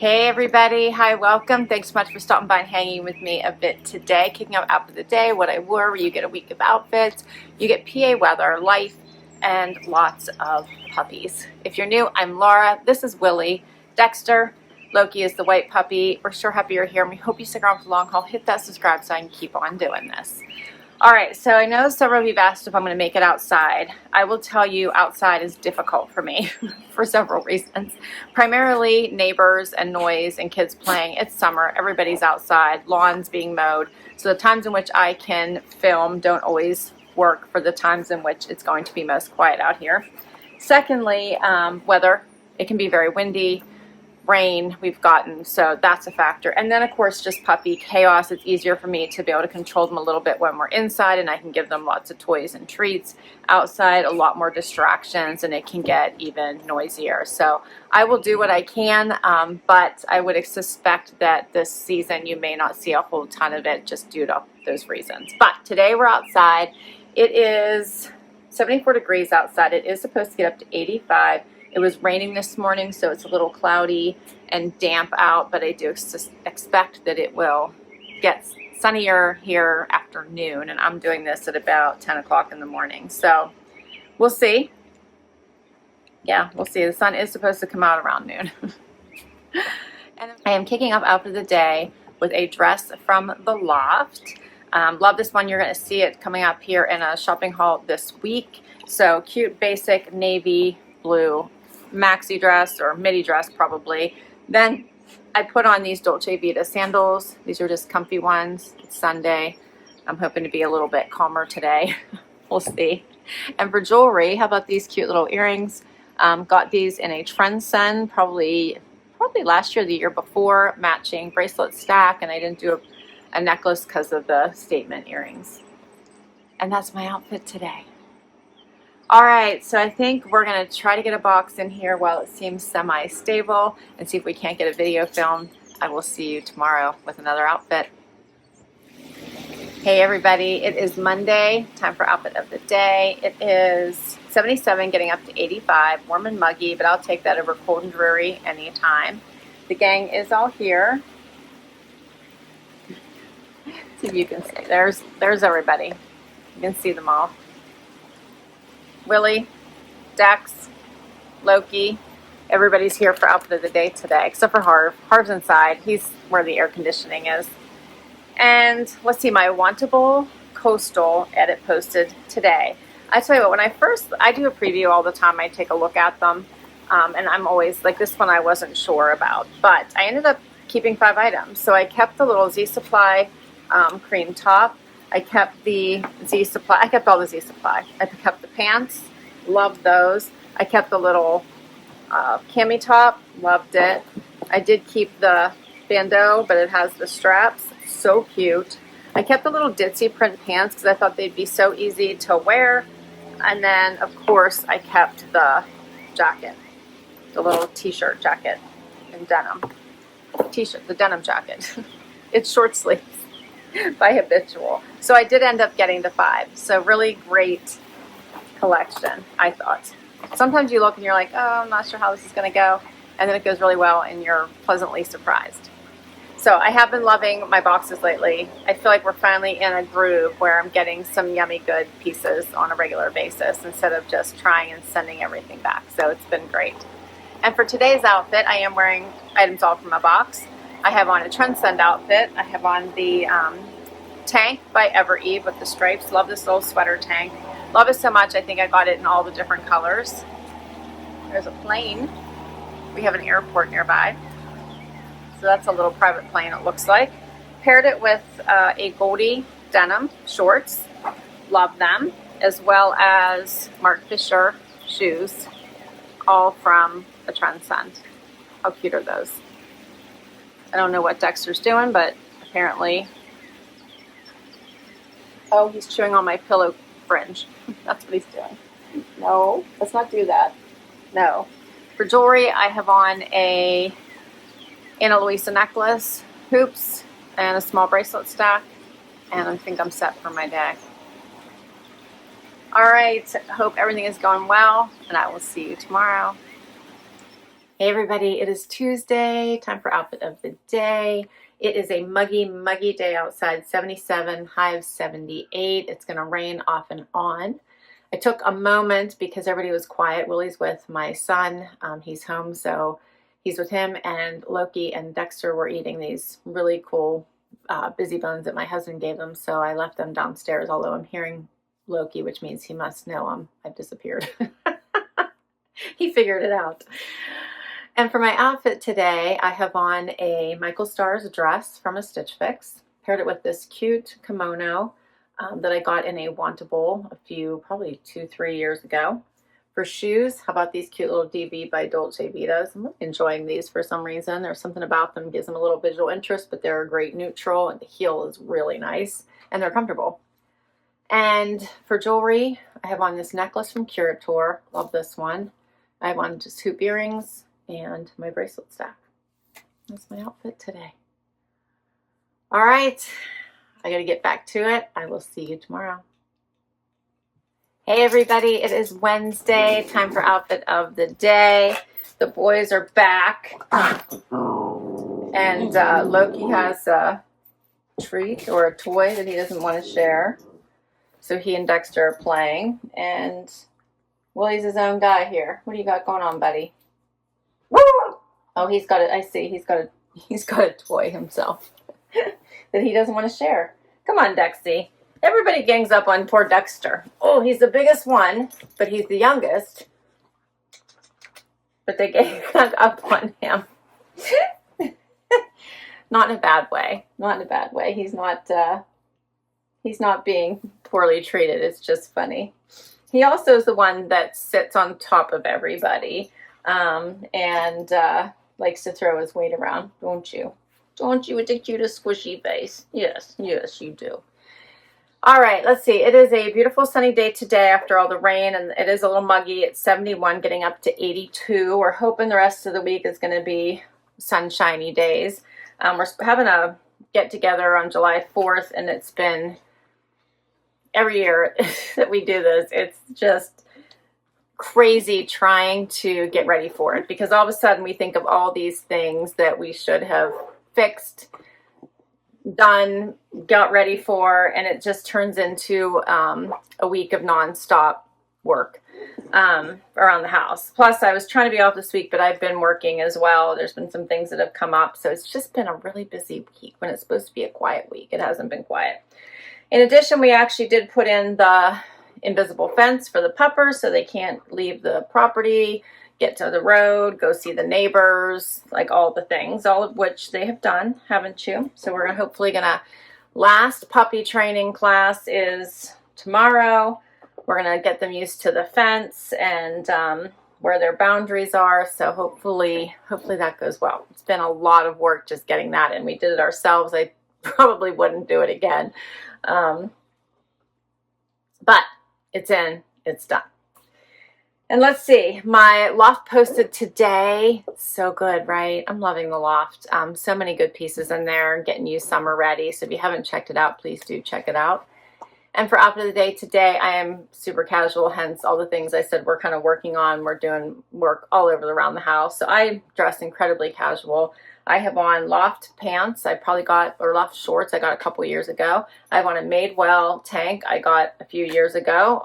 Hey everybody, hi, welcome. Thanks so much for stopping by and hanging with me a bit today. Kicking up outfit of the day, what I wore, where you get a week of outfits, you get PA weather, life, and lots of puppies. If you're new, I'm Laura, this is Willie. Dexter, Loki is the white puppy. We're sure happy you're here and we hope you stick around for the long haul. Hit that subscribe so I can keep on doing this. All right, so I know several of you have asked if I'm going to make it outside. I will tell you outside is difficult for me for several reasons. Primarily neighbors and noise and kids playing. It's summer, everybody's outside, lawns being mowed. So the times in which I can film don't always work for the times in which it's going to be most quiet out here. Secondly, weather. It can be very windy. Rain we've gotten, so that's a factor. And then of course just puppy chaos. It's easier for me to be able to control them a little bit when we're inside and I can give them lots of toys and treats. Outside, a lot more distractions and it can get even noisier. So I will do what I can, but I would suspect that this season you may not see a whole ton of it just due to those reasons. But today we're outside. It is 74 degrees outside. It is supposed to get up to 85. It was raining this morning, so it's a little cloudy and damp out, but I do expect that it will get sunnier here after noon, and I'm doing this at about 10 o'clock in the morning. So we'll see. Yeah, we'll see. The sun is supposed to come out around noon. And I am kicking off outfit of the day with a dress from the Loft. Love this one. You're going to see it coming up here in a shopping haul this week. So cute, basic navy blue maxi dress or midi dress probably. Then I put on these Dolce Vita sandals. These are just comfy ones. It's Sunday. I'm hoping to be a little bit calmer today. We'll see. And for jewelry, how about these cute little earrings? Got these in a trend send probably last year, the year before, matching bracelet stack, and I didn't do a necklace because of the statement earrings. And that's my outfit today. All right, so I think we're gonna try to get a box in here while it seems semi-stable and see if we can't get a video film. I will see you tomorrow with another outfit. Hey everybody, it is Monday, time for outfit of the day. It is 77, getting up to 85, warm and muggy, but I'll take that over cold and dreary anytime. The gang is all here. See if you can see, there's everybody. You can see them all. Willie, Dex, Loki, everybody's here for outfit of the day today, except for Harv. Harv's inside. He's where the air conditioning is. And let's see, my Wantable coastal edit posted today. I tell you what, I do a preview all the time. I take a look at them, and I'm always, like this one I wasn't sure about, but I ended up keeping 5 items. So I kept the little Z Supply cream top. I kept the Z Supply. I kept all the Z Supply. I kept the pants. Loved those. I kept the little cami top. Loved it. I did keep the bandeau, but it has the straps. So cute. I kept the little ditzy print pants because I thought they'd be so easy to wear. And then, of course, I kept the jacket, the little t-shirt jacket in denim. T-shirt, the denim jacket. It's short sleeves. By Habitual. So I did end up getting the 5. So really great collection, I thought. Sometimes you look and you're like, oh, I'm not sure how this is going to go. And then it goes really well and you're pleasantly surprised. So I have been loving my boxes lately. I feel like we're finally in a groove where I'm getting some yummy good pieces on a regular basis instead of just trying and sending everything back. So it's been great. And for today's outfit, I am wearing items all from a box. I have on a Transcend outfit. I have on the tank by Ever Eve with the stripes. Love this little sweater tank. Love it so much, I think I got it in all the different colors. There's a plane. We have an airport nearby. So that's a little private plane it looks like. Paired it with a Goldie denim shorts. Love them. As well as Mark Fisher shoes. All from the Transcend. How cute are those? I don't know what Dexter's doing, but apparently, oh, he's chewing on my pillow fringe. That's what he's doing. No, let's not do that. No. For jewelry, I have on a Luisa necklace, hoops, and a small bracelet stack, and I think I'm set for my day. All right, hope everything is going well, and I will see you tomorrow. Hey everybody, it is Tuesday, time for outfit of the day. It is a muggy day outside, 77, high of 78. It's gonna rain off and on. I took a moment because everybody was quiet. Willie's with my son, he's home, so he's with him, and Loki and Dexter were eating these really cool busy bones that my husband gave them, so I left them downstairs, although I'm hearing Loki, which means he must know I've disappeared. He figured it out. And for my outfit today, I have on a Michael Stars dress from a Stitch Fix. Paired it with this cute kimono that I got in a Wantable probably 2-3 years ago. For shoes, how about these cute little DB by Dolce Vitas? I'm really enjoying these for some reason. There's something about them that gives them a little visual interest, but they're a great neutral, and the heel is really nice, and they're comfortable. And for jewelry, I have on this necklace from Curator. Love this one. I have on just hoop earrings and my bracelet stack. That's my outfit today. All right, I gotta get back to it. I will see you tomorrow. Hey everybody, it is Wednesday, time for outfit of the day. The boys are back, and Loki has a treat or a toy that he doesn't want to share. So he and Dexter are playing, and Willie's his own guy here. What do you got going on, buddy? Oh, he's got it. I see. He's got a toy himself that he doesn't want to share. Come on, Dexy. Everybody gangs up on poor Dexter. Oh, he's the biggest one, but he's the youngest. But they gang up on him. Not in a bad way. Not in a bad way. He's not being poorly treated. It's just funny. He also is the one that sits on top of everybody. And likes to throw his weight around, don't you? Don't you, with the cutest squishy face? Yes, you do. All right, let's see. It is a beautiful sunny day today after all the rain, and it is a little muggy. It's 71, getting up to 82. We're hoping the rest of the week is going to be sunshiny days. We're having a get-together on July 4th, and it's been every year that we do this. It's just crazy trying to get ready for it, because all of a sudden we think of all these things that we should have fixed, done, got ready for, and it just turns into a week of nonstop work around the house. Plus, I was trying to be off this week, but I've been working as well. There's been some things that have come up, so it's just been a really busy week when it's supposed to be a quiet week. It hasn't been quiet. In addition, we actually did put in the invisible fence for the puppers so they can't leave the property, get to the road, go see the neighbors, like all the things, all of which they have done, haven't you? So we're hopefully gonna, last puppy training class is tomorrow. We're gonna get them used to the fence and where their boundaries are. So hopefully that goes well. It's been a lot of work just getting that in. We did it ourselves. I probably wouldn't do it again. But it's in, it's done. And let's see, my Loft posted today. So good, right? I'm loving the Loft. So many good pieces in there, getting you summer ready. So if you haven't checked it out, please do check it out. And for outfit of the day today, I am super casual, hence all the things I said we're kind of working on. We're doing work all over around the house. So I dress incredibly casual. I have on Loft pants. Or Loft shorts I got a couple years ago. I have on a Madewell tank I got a few years ago,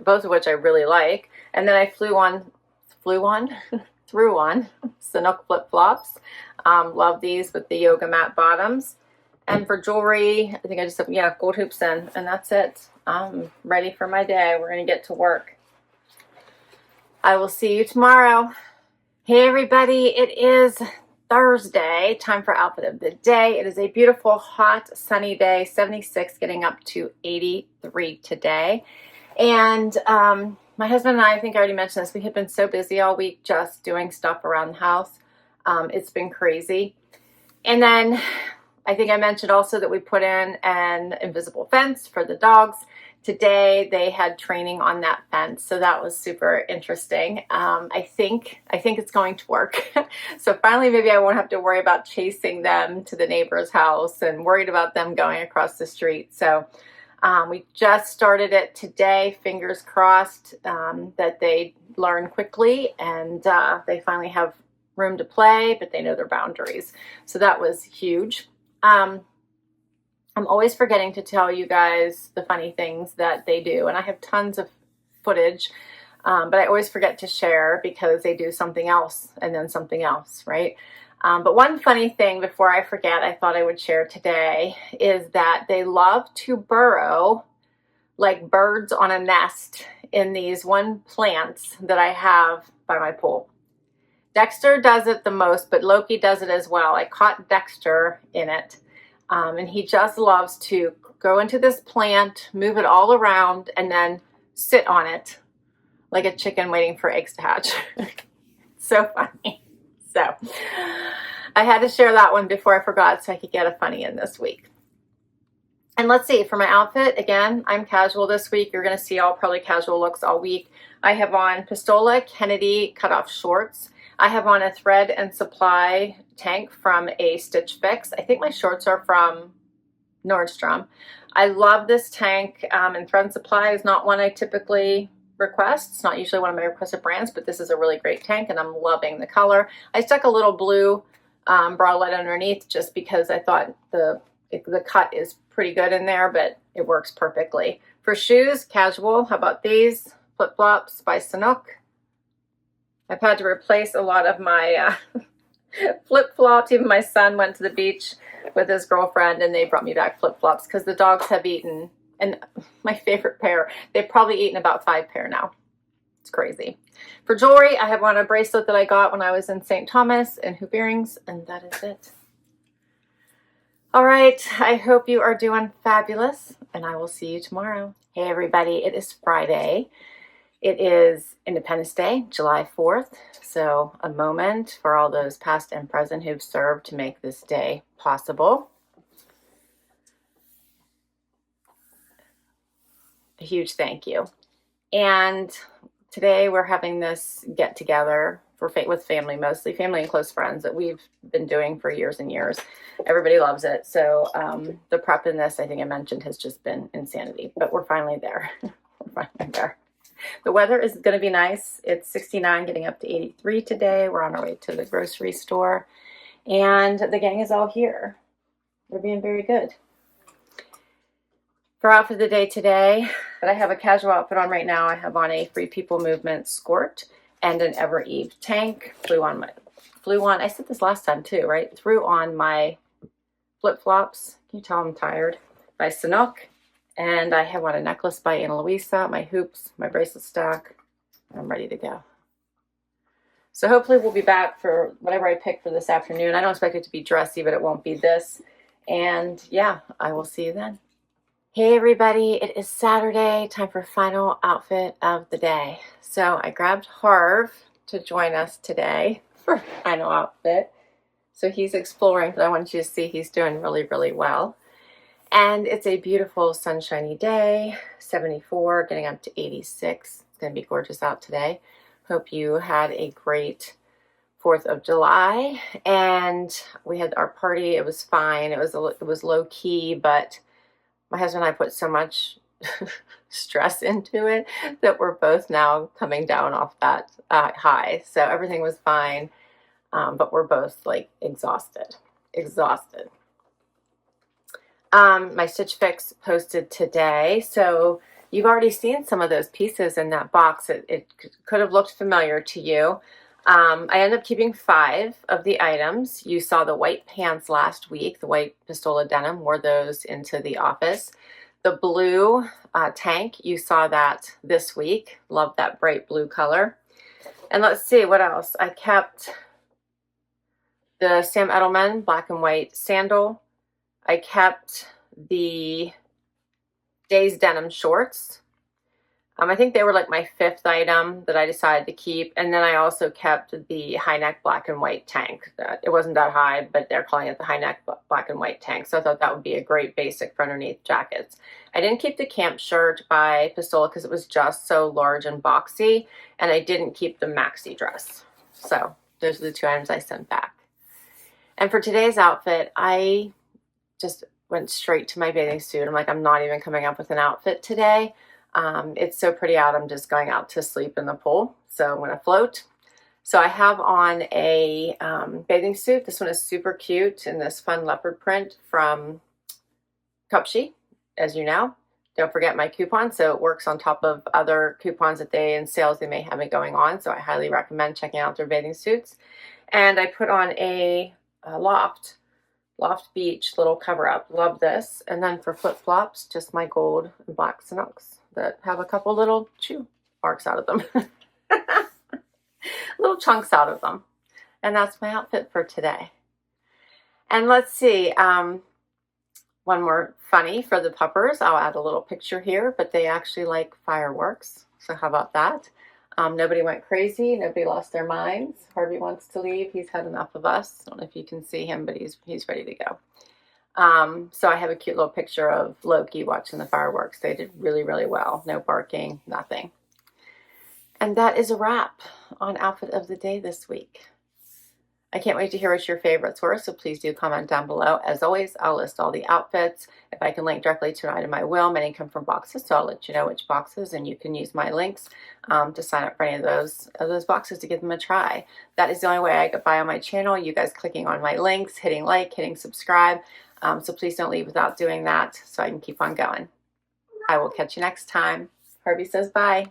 both of which I really like. And then I threw on Sanuk flip-flops. Love these with the yoga mat bottoms. And for jewelry, I think I just have, gold hoops in, and that's it. I'm ready for my day. We're going to get to work. I will see you tomorrow. Hey everybody, it is Thursday, time for outfit of the day. It is a beautiful, hot, sunny day, 76, getting up to 83 today. And my husband and I think I already mentioned this, we have been so busy all week just doing stuff around the house. It's been crazy. And then I think I mentioned also that we put in an invisible fence for the dogs. Today they had training on that fence, so that was super interesting. I think it's going to work. So finally maybe I won't have to worry about chasing them to the neighbor's house and worried about them going across the street. So we just started it today, fingers crossed that they learn quickly and they finally have room to play, but they know their boundaries. So that was huge. I'm always forgetting to tell you guys the funny things that they do, and I have tons of footage, but I always forget to share because they do something else and then something else, right? But one funny thing before I forget, I thought I would share today, is that they love to burrow like birds on a nest in these one plants that I have by my pool. Dexter does it the most, but Loki does it as well. I caught Dexter in it, and he just loves to go into this plant, move it all around, and then sit on it like a chicken waiting for eggs to hatch. So funny. So I had to share that one before I forgot so I could get a funny in this week. And let's see, for my outfit, again, I'm casual this week. You're going to see all probably casual looks all week. I have on Pistola Kennedy cutoff shorts. I have on a Thread and Supply tank from a Stitch Fix. I think my shorts are from Nordstrom. I love this tank, and Thread and Supply is not one I typically request. It's not usually one of my requested brands, but this is a really great tank, and I'm loving the color. I stuck a little blue bralette underneath just because I thought the cut is pretty good in there, but it works perfectly. For shoes, casual. How about these? Flip-flops by Sanuk. I've had to replace a lot of my flip-flops. Even my son went to the beach with his girlfriend and they brought me back flip-flops because the dogs have eaten, and my favorite pair, they've probably eaten about 5 pair now. It's crazy. For jewelry, I have on a bracelet that I got when I was in St. Thomas and hoop earrings, and that is it. All right, I hope you are doing fabulous, and I will see you tomorrow. Hey everybody, it is Friday. It is Independence Day, July 4th, so a moment for all those past and present who've served to make this day possible. A huge thank you. And today we're having this get together with family, mostly family and close friends that we've been doing for years and years. Everybody loves it. So the prep in this, I think I mentioned, has just been insanity, but we're finally there. We're finally there. The weather is going to be nice. It's 69, getting up to 83 today. We're on our way to the grocery store, and the gang is all here. They're being very good. For outfit of the day today, but I have a casual outfit on right now. I have on a Free People Movement Skort and an Ever Eve tank. Flew on, I said this last time too, right? Threw on my flip-flops. Can you tell I'm tired? By Sanuk. And I have on a necklace by Luisa, my hoops, my bracelet stack. I'm ready to go. So hopefully we'll be back for whatever I pick for this afternoon. I don't expect it to be dressy, but it won't be this. And yeah, I will see you then. Hey everybody, it is Saturday, time for final outfit of the day. So I grabbed Harv to join us today for final outfit. So he's exploring, but I want you to see he's doing really, really well. And it's a beautiful sunshiny day, 74, getting up to 86. It's going to be gorgeous out today. Hope you had a great 4th of July. And we had our party. It was fine. It was low key, but my husband and I put so much stress into it that we're both now coming down off that high. So everything was fine, but we're both like exhausted. My Stitch Fix posted today, so you've already seen some of those pieces in that box. It could have looked familiar to you. I ended up keeping 5 of the items. You saw the white pants last week, the white Pistola denim, wore those into the office. The blue tank, you saw that this week. Love that bright blue color. And let's see, what else? I kept the Sam Edelman black and white sandal. I kept the Days denim shorts. I think they were like my 5th item that I decided to keep. And then I also kept the high neck black and white tank. It wasn't that high, but they're calling it the high neck black and white tank. So I thought that would be a great basic for underneath jackets. I didn't keep the camp shirt by Pistola because it was just so large and boxy. And I didn't keep the maxi dress. So those are the 2 items I sent back. And for today's outfit, I just went straight to my bathing suit. I'm like, I'm not even coming up with an outfit today. It's so pretty out. I'm just going out to sleep in the pool. So I'm going to float. So I have on a bathing suit. This one is super cute in this fun leopard print from Cupshe, as you know. Don't forget my coupon, so it works on top of other coupons that they and sales they may have it going on. So I highly recommend checking out their bathing suits. And I put on a Loft Beach little cover up. Love this. And then for flip flops, just my gold and black Sanuks that have a couple little chew marks out of them. Little chunks out of them. And that's my outfit for today. And let's see, one more funny for the puppers. I'll add a little picture here, but they actually like fireworks. So how about that? Nobody went crazy. Nobody lost their minds. Harvey wants to leave. He's had enough of us. I don't know if you can see him, but he's ready to go. So I have a cute little picture of Loki watching the fireworks. They did really, really well. No barking, nothing. And that is a wrap on Outfit of the Day this week. I can't wait to hear what your favorites were, so please do comment down below. As always, I'll list all the outfits. If I can link directly to an item, I will. Many come from boxes, so I'll let you know which boxes, and you can use my links to sign up for any of those boxes to give them a try. That is the only way I get by on my channel. You guys clicking on my links, hitting like, hitting subscribe. So please don't leave without doing that so I can keep on going. I will catch you next time. Harvey says bye.